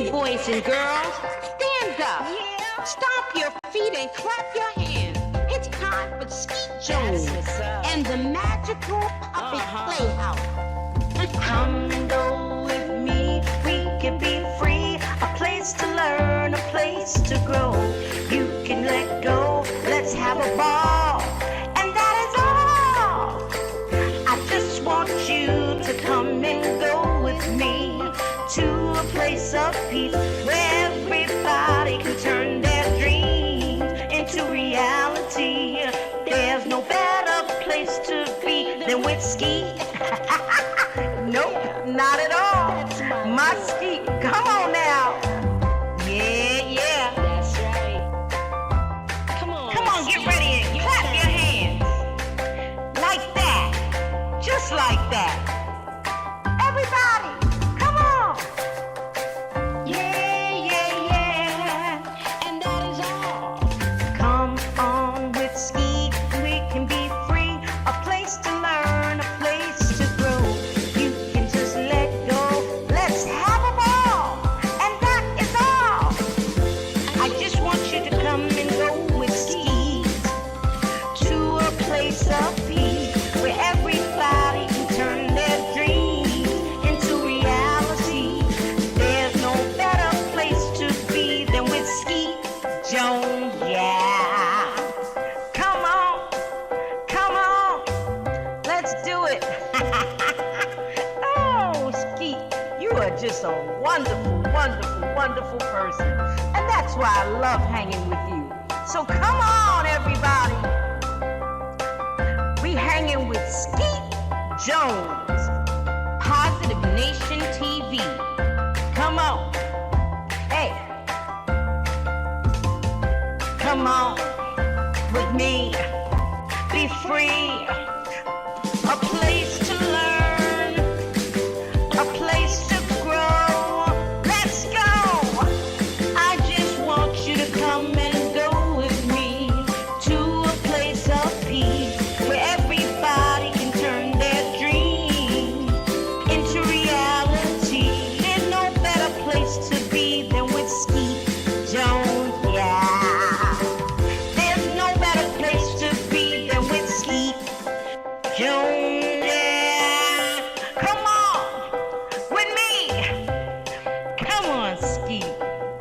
Hey, boys and girls, stand up. Yeah. Stomp your feet and clap your hands. It's time for Skeet Jones and the magical puppet Playhouse. Come and go with me, we can be free. A place to learn, a place to grow. You can let go, let's have a ball. And that is all. I just want you to come and go with me to a place of peace where everybody can turn their dreams into reality. There's no better place to be than with Skeet. Nope, not at all. My Skeet, come on now. Yeah. That's right. Come on, Get ready and clap your hands. Like that. Just like that. Everybody, come on. Yeah. And that is all. Come on with Skeet, we can be free. A place to learn, a place to grow. You can just let go, let's have a ball. And that is all. I just want you to come and go with Skeet to a place of peace where everybody can turn their dreams into reality. There's no better place to be than with Skeet Jones, yeah. Come on, let's do it. Oh, Skeet, you are just a wonderful person. And that's why I love hanging with you. So come on, everybody. We hanging with Skeet Jones, Positive Nation TV. come on. Hey, come on with me. Be free. A place to learn, a place to grow. Let's go. I just want you to come and go with me to a place of peace where everybody can turn their dreams into reality. There's no better place to be than with Skeet Jones, yeah. There's no better place to be than with Skeet Jones, yeah. Come on with me. Come on, Skeet.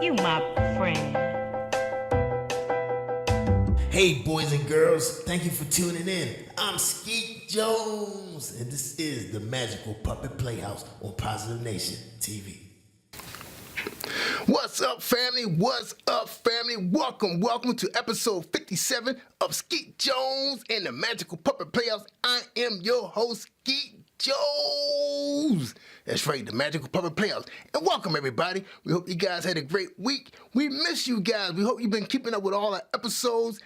You my friend. Hey, boys and girls, thank you for tuning in. I'm Skeet Jones, and this is the Magical Puppet Playhouse on Positive Nation TV. What's up, family? Welcome to episode 57 of Skeet Jones and the Magical Puppet Playhouse. I am your host, Skeet Jones. That's right, the Magical Puppet Playhouse. And welcome, everybody. We hope you guys had a great week. We miss you guys. We hope you've been keeping up with all our episodes.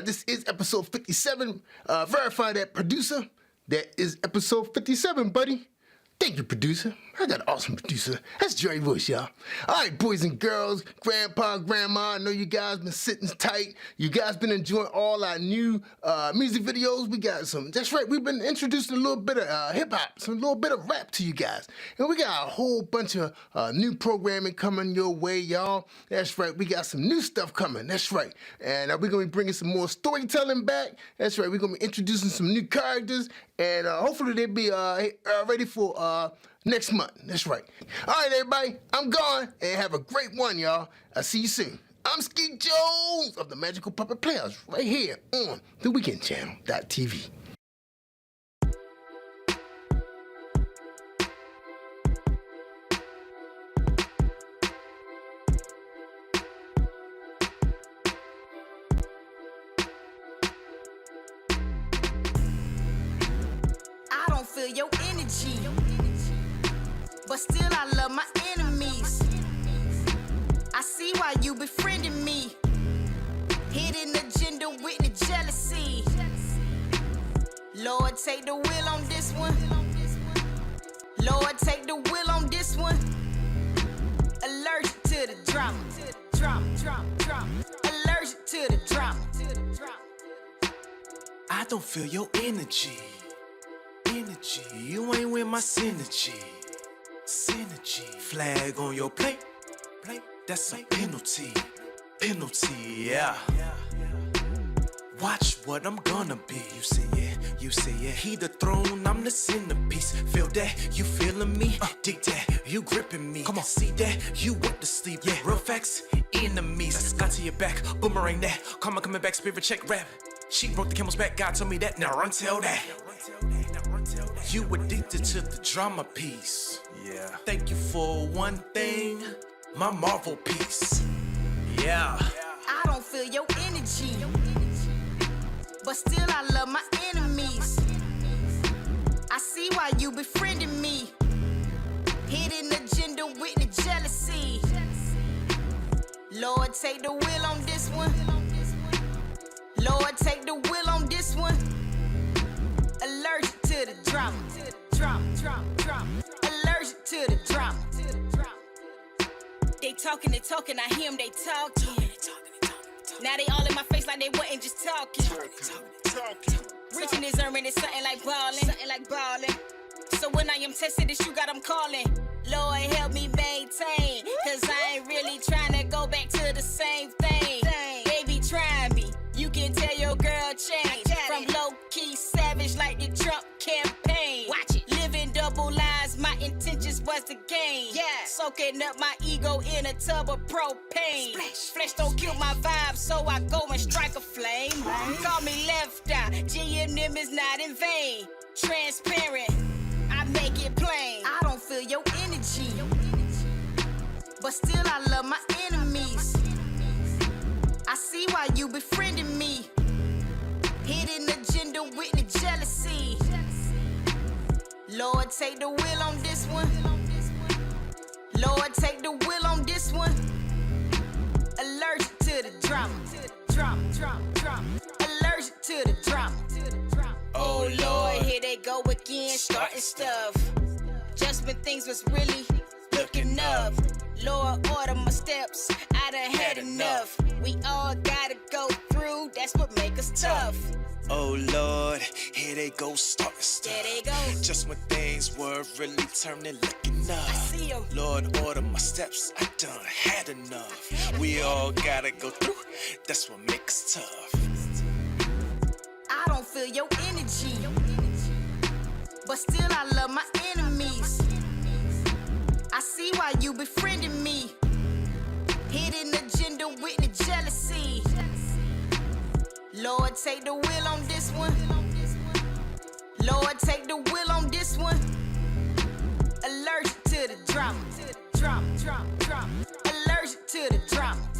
This is episode 57. Verify that, producer. That is episode 57, buddy. Thank you, producer. I got an awesome producer. That's Jerry Bush, y'all. All right, boys and girls, grandpa, grandma, I know you guys been sitting tight. You guys been enjoying all our new music videos. We got some, that's right, we've been introducing a little bit of hip-hop, some little bit of rap to you guys. And we got a whole bunch of new programming coming your way, y'all. That's right, we got some new stuff coming, that's right. And we're going to be bringing some more storytelling back. That's right, we're going to be introducing some new characters. And hopefully they'll be ready for next month. That's right. All right, everybody. I'm gone. And have a great one, y'all. I'll see you soon. I'm Skeet Jones of the Magical Puppet Playhouse right here on the Weekend Channel.tv. I don't feel your energy, but still I love my enemies. I see why you befriending me. Hidden agenda with the jealousy. Lord, take the wheel on this one. Lord, take the wheel on this one. Allergic to the drama. Allergic to the drama. I don't feel your energy. You ain't with my synergy. Flag on your plate. that's a penalty. Penalty, yeah. Watch what I'm gonna be. You see it, you see it. He the throne, I'm the centerpiece. Feel that, you feeling me? Dig that, you gripping me. Come on, see that, you went to sleep. Yeah, real facts, enemies. Got to your back, boomerang that. Karma coming back, spirit check rap. She broke the camel's back, God told me that. Now run tell that. You addicted to the drama piece. Yeah. Thank you for one thing, my Marvel piece. Yeah. I don't feel your energy, but still I love my enemies. I see why you befriending me. Hidden agenda with the jealousy. Lord, take the wheel on this one. Lord, take the wheel on this one. Allergic to the drama. Allergic to the drama. They talking, I hear them, they talking. Now they all in my face like they wasn't just talking. Rich in this urban is something like ballin'. So when I am tested, this you got them calling. Lord, help me maintain, cause I ain't really trying to go back to the same thing. Baby, try me. You can tell your girl change. From low-key savage like the Trump campaign. Watch it. Living double lives, my intentions was to gain. Yeah. Soaking up my ego in a tub of propane. Flesh don't kill my vibe, so I go and strike a flame. Call me left eye, G&M is not in vain. Transparent, I make it plain. I don't feel your energy, but still I love my enemies. I see why you befriending me. Hidden agenda with the jealousy. Lord, take the wheel on this one. Lord, take the wheel on this one. Allergic to the drama. Allergic to the drama. Oh Lord, here they go again, starting stuff. Just when things was really looking up. Lord, order my steps, I done had enough. We all gotta go through, that's what make us tough. Oh Lord, here they go starting stuff. There they go. Just when things were really turning, looking up. I see 'em. Lord, order my steps, I done had enough. We all gotta go through, that's what makes us tough. I don't feel your energy, but still I love my enemies. I see why you befriending me. Hidden agenda with the jealousy. Lord, take the wheel on this one. Lord, take the wheel on this one. Allergic to the drama. Allergic to the drama.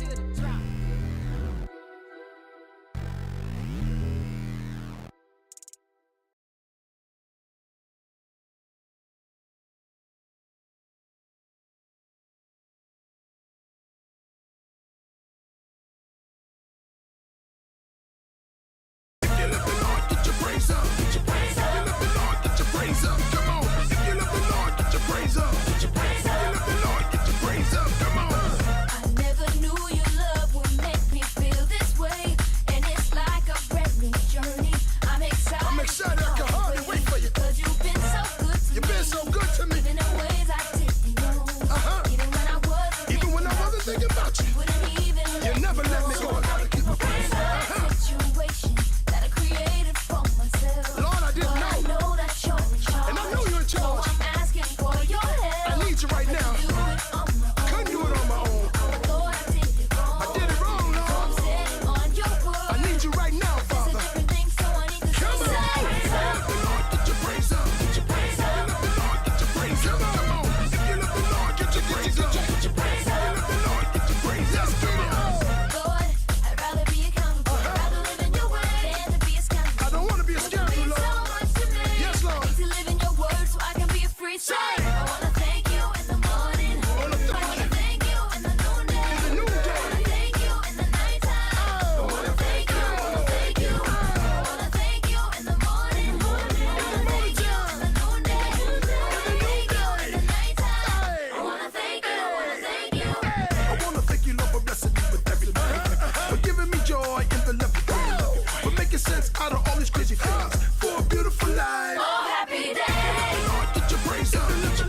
out of all these crazy things for a beautiful life. Oh, happy day. Lord, get your praise up.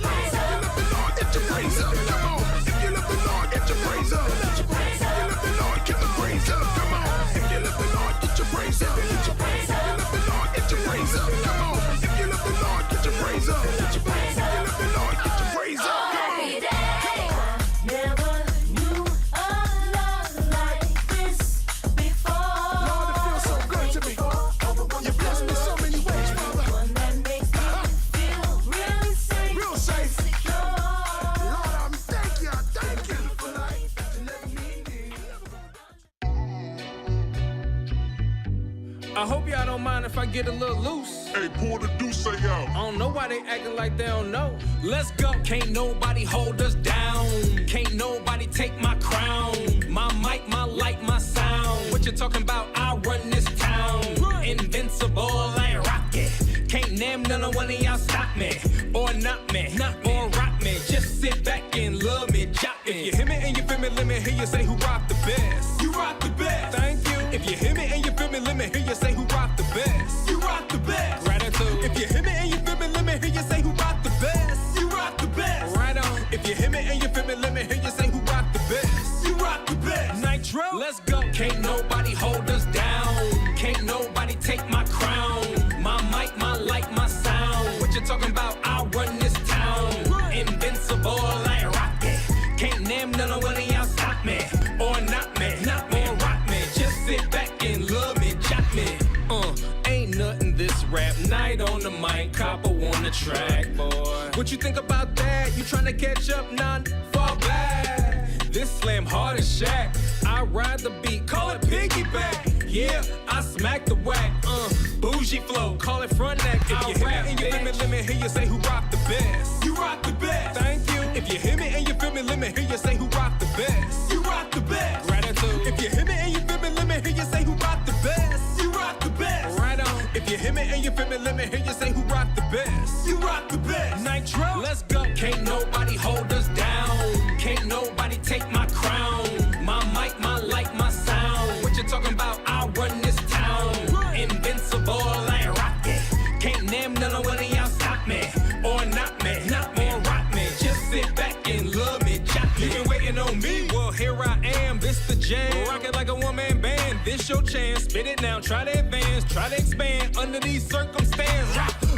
get a little loose. Hey, pull the deuce out. I don't know why they acting like they don't know. Let's go. Can't nobody hold us down. Can't nobody take my crown. My mic, my light, my sound. What you talking about? I run this town. Invincible like rocket. Can't name none of one of y'all stop me. Or not me. Or rock me. Just sit back and love me. Chop me. If you hear me and you feel me, let me hear you say who rock the best. You rock the best. Thank you. If you hear me and you feel me, let me hear you say who rock the best. You rock the best. Gratitude. If you hear me and you feel me, let me hear you say who rock the best. You rock the best. Right on. If you hear me and you feel me, let me hear you say who rock the best. You rock the best. Nitro. Let's go. Can't nobody hold us down. Can't nobody take my crown. My mic, my light, my sound. What you talking about? I run this town. Invincible like rocket. Can't name none of one of y'all stop me. Or not me. Or rock me. Just sit back and love me. Chop me. Ain't nothing this rap night on the mic. Copper on the track, boy. What you think about that? You tryna catch up? Nah, fall back. This slam hard as Shaq. I ride the beat, call it piggyback. Yeah, I smack the whack. Bougie flow, call it front neck. If you hear me and you feel me, let me hear you say who rock the best. You rock the best. Thank you. If you hear me and you feel me, let me hear you say who rock the best. You rock the best. Gratitude. If you hear me and you feel me, let me hear you say who rock the best. You rock the best. Right on. If you hear me and you feel me, let me hear you say who rock the best. You rock the best. Nitro. Let's go. Can't nobody hold us down. Can't nobody take my crown. My mic, my light, my sound. What you talking about? I run this town. Invincible like rocket. Can't name none of one of y'all stop me. Or not me. Or rock me. Just sit back and love me. Chop me. You been waiting on me? Well, here I am. This the jam. Rock it like a one-man band. This your chance. Spit it now. Try to advance. Try to expand under these circumstances.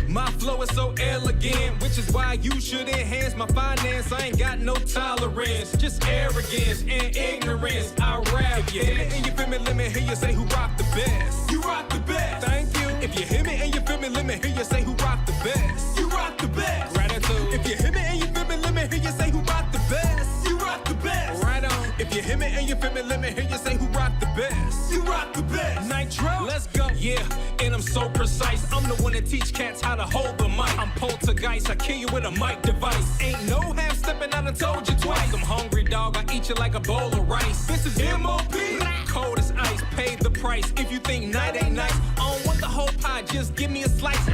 My flow is so elegant, which is why you should enhance my finance. I ain't got no tolerance, just arrogance and ignorance. I rap. If you hear me and you feel me, let me hear you say who rock the best. You rock the best. Thank you. If you hear me and you feel me, let me hear you say who rock the best. You rock the best. Gratitude. If you hear me and you feel me, let me hear you say who rock the best. You rock the best. Right on. If you hear me and you feel me, let me hear you say who rock the best. You rock the best. Nitro. Let's go. Yeah, and I'm so precise. I'm the one that teach cats how to hold the mic. I'm poltergeist. I kill you with a mic device. Ain't no half stepping. I done told you twice. I'm hungry, dog. I eat you like a bowl of rice. This is M.O.P. Cold as ice. Pay the price. If you think night ain't nice, I don't want the whole pie. Just give me a slice.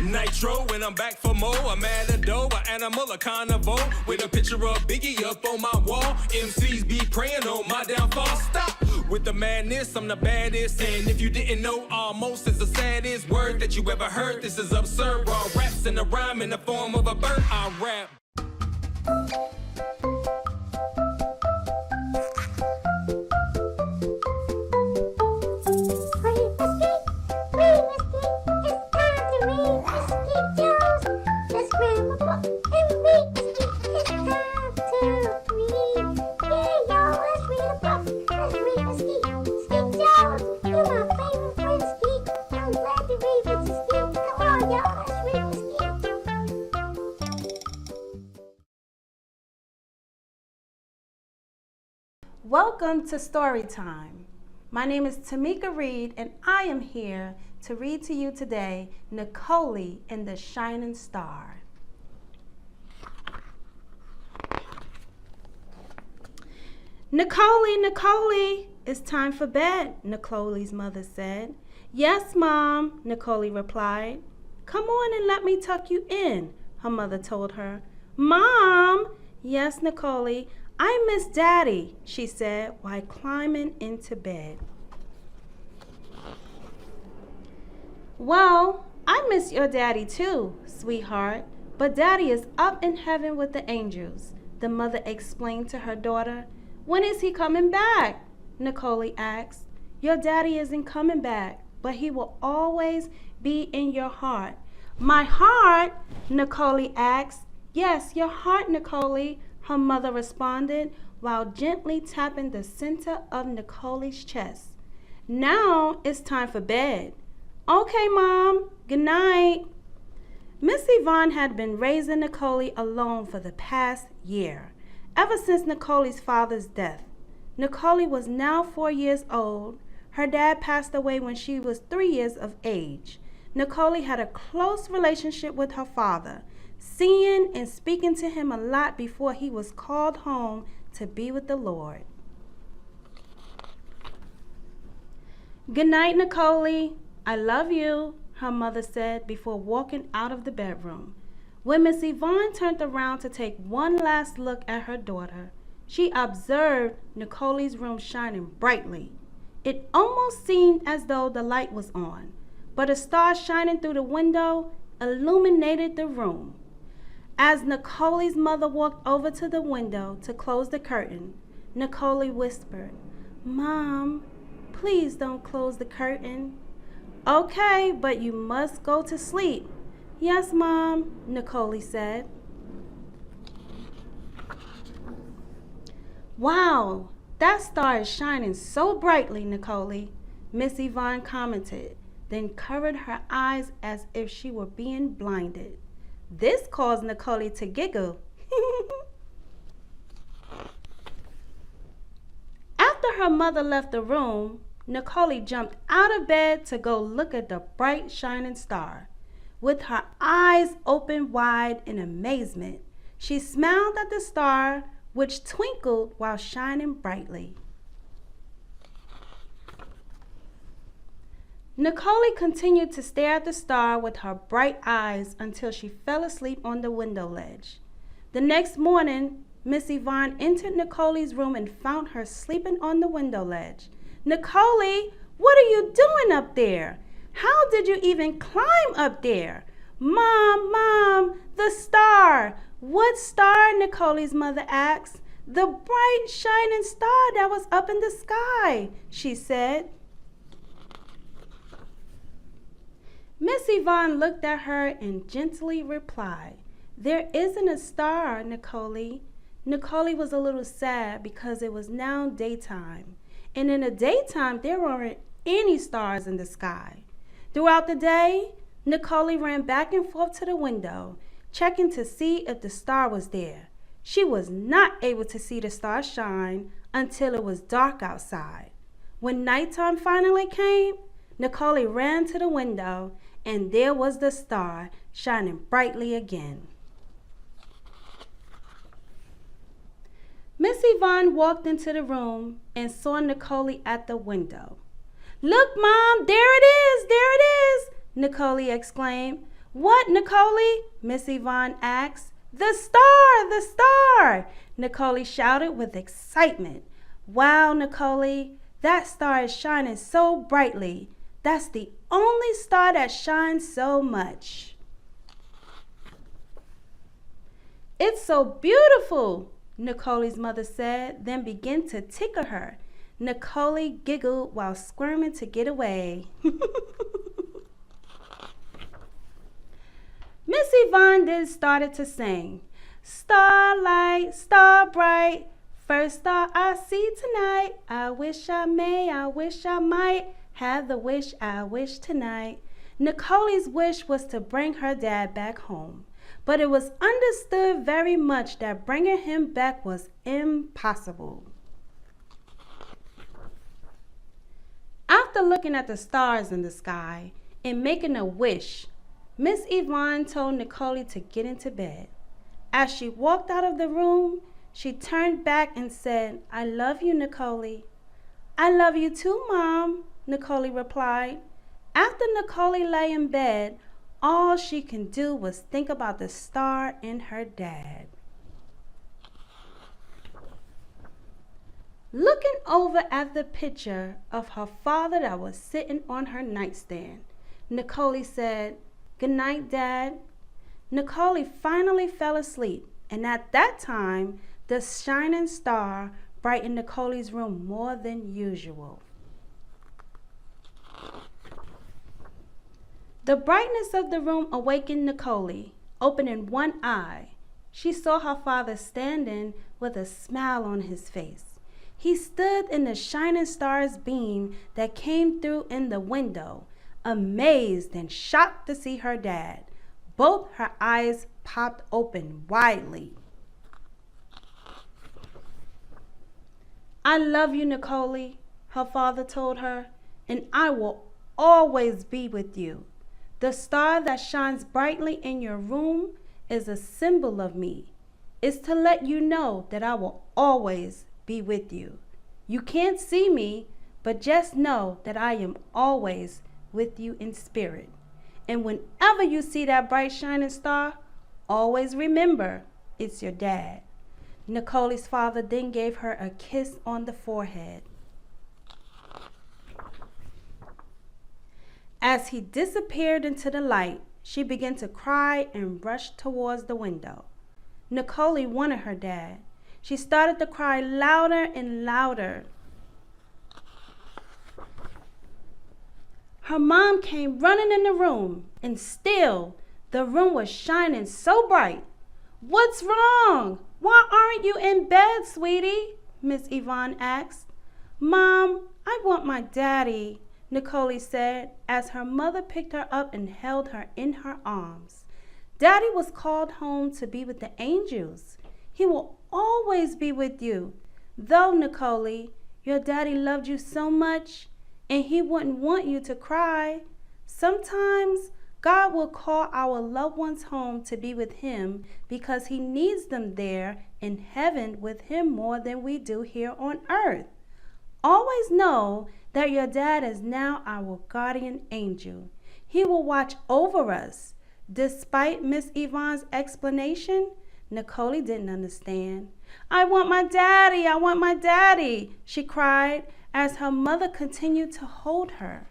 Nitro, when I'm back for more. A matador, an animal, a carnivore. With a picture of Biggie up on my wall. MCs be praying on my downfall. Stop with the madness. I'm the baddest. And if you didn't know, almost is the saddest word that you ever heard. This is absurd. Raw raps in a rhyme in the form of a bird. I rap. Welcome to Storytime. My name is Tamika Reed, and I am here to read to you today Nicole and the Shining Star. Nicole, it's time for bed, Nicole's mother said. Yes, Mom, Nicole replied. Come on and let me tuck you in, her mother told her. Mom! Yes, Nicole, I miss Daddy, she said while climbing into bed. Well, I miss your daddy too, sweetheart, but Daddy is up in heaven with the angels, the mother explained to her daughter. When is he coming back? Nicole asked. Your daddy isn't coming back, but he will always be in your heart. My heart? Nicole asked. Yes, your heart, Nicole, her mother responded while gently tapping the center of Nicole's chest. Now it's time for bed. Okay, Mom. Good night. Miss Yvonne had been raising Nicole alone for the past year, ever since Nicole's father's death. Nicole was now 4 years old. Her dad passed away when she was 3 years of age. Nicole had a close relationship with her father, seeing and speaking to him a lot before he was called home to be with the Lord. "Good night, Nicole. I love you," her mother said before walking out of the bedroom. When Miss Yvonne turned around to take one last look at her daughter, she observed Nicole's room shining brightly. It almost seemed as though the light was on, but a star shining through the window illuminated the room. As Nicole's mother walked over to the window to close the curtain, Nicole whispered, "Mom, please don't close the curtain." "Okay, but you must go to sleep." "Yes, Mom," Nicole said. "Wow, that star is shining so brightly, Nicole," Miss Yvonne commented, then covered her eyes as if she were being blinded. This caused Nicole to giggle. After her mother left the room, Nicole jumped out of bed to go look at the bright shining star. With her eyes open wide in amazement, she smiled at the star, which twinkled while shining brightly. Nicole continued to stare at the star with her bright eyes until she fell asleep on the window ledge. The next morning, Miss Yvonne entered Nicole's room and found her sleeping on the window ledge. "Nicole, what are you doing up there? How did you even climb up there?" Mom, the star." "What star?" Nicole's mother asked. "The bright shining star that was up in the sky," she said. Miss Yvonne looked at her and gently replied, "There isn't a star, Nicole." Nicole was a little sad because it was now daytime, and in the daytime there weren't any stars in the sky. Throughout the day, Nicole ran back and forth to the window, checking to see if the star was there. She was not able to see the star shine until it was dark outside. When nighttime finally came, Nicole ran to the window, and there was the star shining brightly again. Miss Yvonne walked into the room and saw Nicole at the window. "Look, Mom, there it is, Nicole exclaimed. "What, Nicole?" Miss Yvonne asked. The star, Nicole shouted with excitement. "Wow, Nicole, that star is shining so brightly. That's the only star that shines so much." "It's so beautiful," Nicole's mother said, then began to tickle her. Nicole giggled while squirming to get away. Miss Yvonne then started to sing. "Starlight, star bright, first star I see tonight. I wish I may, I wish I might, have the wish I wish tonight." Nicole's wish was to bring her dad back home, but it was understood very much that bringing him back was impossible. After looking at the stars in the sky and making a wish, Miss Yvonne told Nicole to get into bed. As she walked out of the room, she turned back and said, "I love you, Nicole." "I love you too, Mom," Nicole replied. After Nicole lay in bed, all she could do was think about the star and her dad. Looking over at the picture of her father that was sitting on her nightstand, Nicole said, "Good night, Dad." Nicole finally fell asleep, and at that time, the shining star brightened Nicole's room more than usual. The brightness of the room awakened Nicole. Opening one eye, she saw her father standing with a smile on his face. He stood in the shining star's beam that came through in the window, amazed and shocked to see her dad. Both her eyes popped open widely. "I love you, Nicole," her father told her, "and I will always be with you. The star that shines brightly in your room is a symbol of me. It's to let you know that I will always be with you. You can't see me, but just know that I am always with you in spirit. And whenever you see that bright shining star, always remember it's your dad. Nicole's father then gave her a kiss on the forehead. As he disappeared into the light, she began to cry and rushed towards the window. Nicole wanted her dad. She started to cry louder and louder. Her mom came running in the room, and still the room was shining so bright. "What's wrong? Why aren't you in bed, sweetie?" Miss Yvonne asked. "Mom, I want my daddy," Nicole said as her mother picked her up and held her in her arms. "Daddy was called home to be with the angels. He will always be with you. Though, Nicole, your daddy loved you so much, and he wouldn't want you to cry. Sometimes God will call our loved ones home to be with him because he needs them there in heaven with him more than we do here on earth. Always know that your dad is now our guardian angel. He will watch over us." Despite Miss Yvonne's explanation, Nicole didn't understand. "I want my daddy, I want my daddy," she cried as her mother continued to hold her.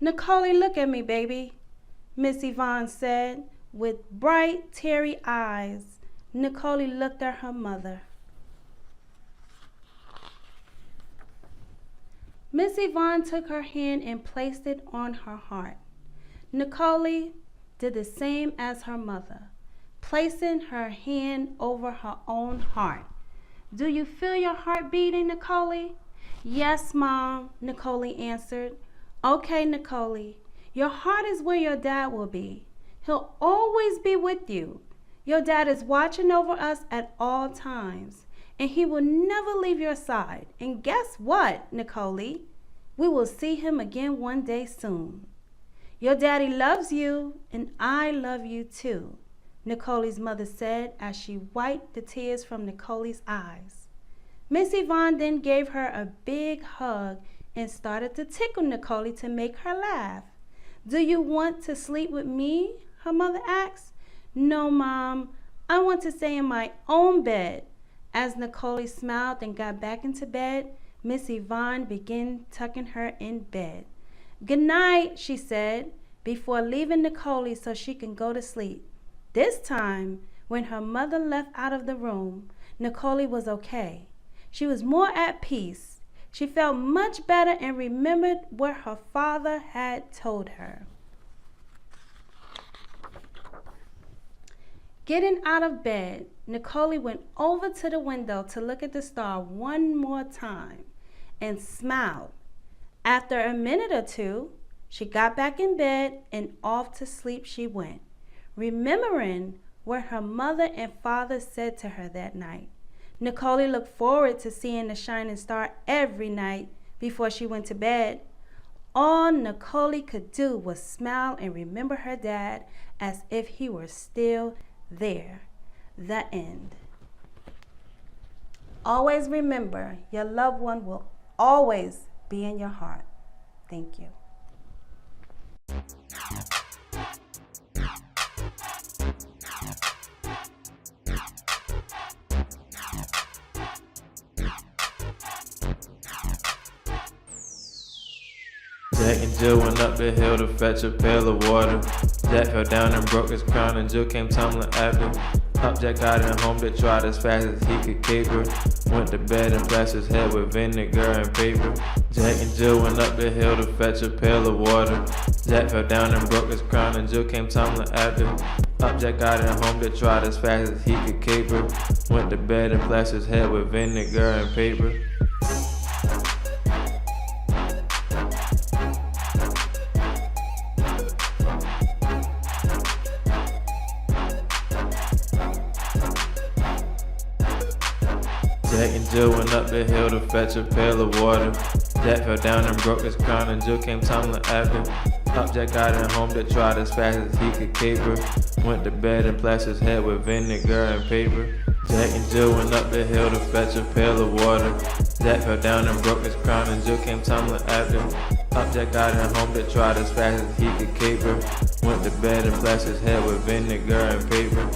"Nicole, look at me, baby," Miss Yvonne said. With bright, teary eyes, Nicole looked at her mother. Miss Yvonne took her hand and placed it on her heart. Nicole did the same as her mother, placing her hand over her own heart. "Do you feel your heart beating, Nicole?" "Yes, Mom," Nicole answered. "Okay, Nicole, your heart is where your dad will be. He'll always be with you. Your dad is watching over us at all times, and he will never leave your side. And guess what, Nicole? We will see him again one day soon. Your daddy loves you, and I love you too," Nicole's mother said as she wiped the tears from Nicole's eyes. Miss Yvonne then gave her a big hug and started to tickle Nicole to make her laugh. "Do you want to sleep with me?" her mother asked. "No, Mom, I want to stay in my own bed." As Nicole smiled and got back into bed, Miss Yvonne began tucking her in bed. "Good night," she said, before leaving Nicole so she can go to sleep. This time, when her mother left out of the room, Nicole was okay. She was more at peace. She felt much better and remembered what her father had told her. Getting out of bed, Nicole went over to the window to look at the star one more time and smiled. After a minute or two, she got back in bed and off to sleep she went, remembering what her mother and father said to her that night. Nicole looked forward to seeing the shining star every night before she went to bed. All Nicole could do was smile and remember her dad as if he were still there. The end. Always remember, your loved one will always be in your heart. Thank you. Jack and Jill went up the hill to fetch a pail of water. Jack fell down and broke his crown, and Jill came tumbling after. Up Jack got in home to trot as fast as he could caper. Went to bed and splashed his head with vinegar and paper. Jack and Jill went up the hill to fetch a pail of water. Jack fell down and broke his crown, and Jill came tumbling after. Up Jack got in home to trot as fast as he could caper. Went to bed and splashed his head with vinegar and paper. Jack and Jill went up the hill to fetch a pail of water. Jack fell down and broke his crown, and Jill came tumbling after. Up Jack got in home to trot as fast as he could caper. Went to bed and plastered his head with vinegar and paper. Jack and Jill went up the hill to fetch a pail of water. Jack fell down and broke his crown, and Jill came tumbling after. Up Jack got in home to trot as fast as he could caper. Went to bed and plastered his head with vinegar and paper.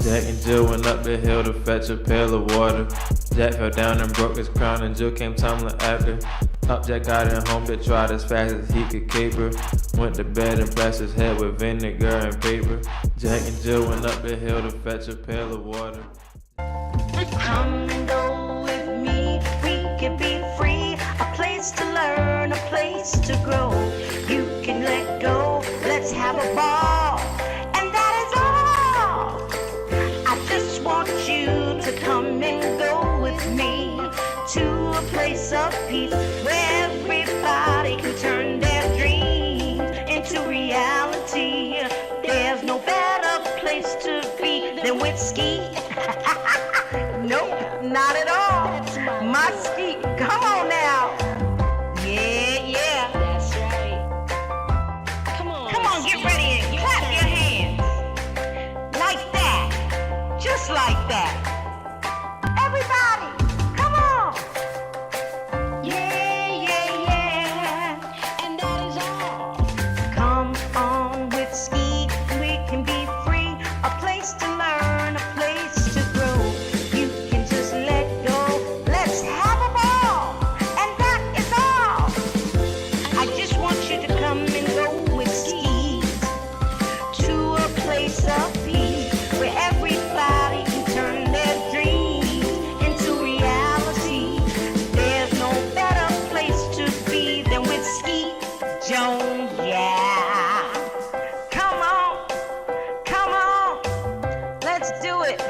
Jack and Jill went up the hill to fetch a pail of water. Jack fell down and broke his crown, and Jill came tumbling after. Up Jack got in home to trot as fast as he could caper. Went to bed and plastered his head with vinegar and paper. Jack and Jill went up the hill to fetch a pail of water. Come and go with me, we can be free. A place to learn, a place to grow. You can let go, let's have a ball. And that is all. I just want you to come and go with me to a place of peace where everybody can turn their dreams into reality. There's no better place to be than with Skeet. Nope, not at all. My Skeet, come on now. Yeah, yeah. That's right. Come on, Get ready and clap your hands. Like that. Just like that. Everybody, come on. Yeah, yeah, yeah. and that is all. Come on with Skeet, we can be free. A place to learn, a place to grow. You can just let go. Let's have a ball. And that is all. I just want you to come and go with Skeet to a place of peace where everybody can turn their dreams into reality. There's no better place to be than with Skeet Jones, yeah. Come on, let's do it.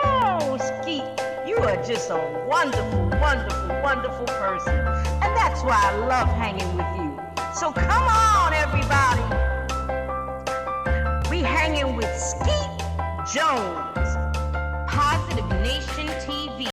Oh, Skeet, you are just a wonderful, wonderful, wonderful person. And that's why I love hanging with you. So come on, everybody. We hanging with Skeet Jones. Positive Nation TV.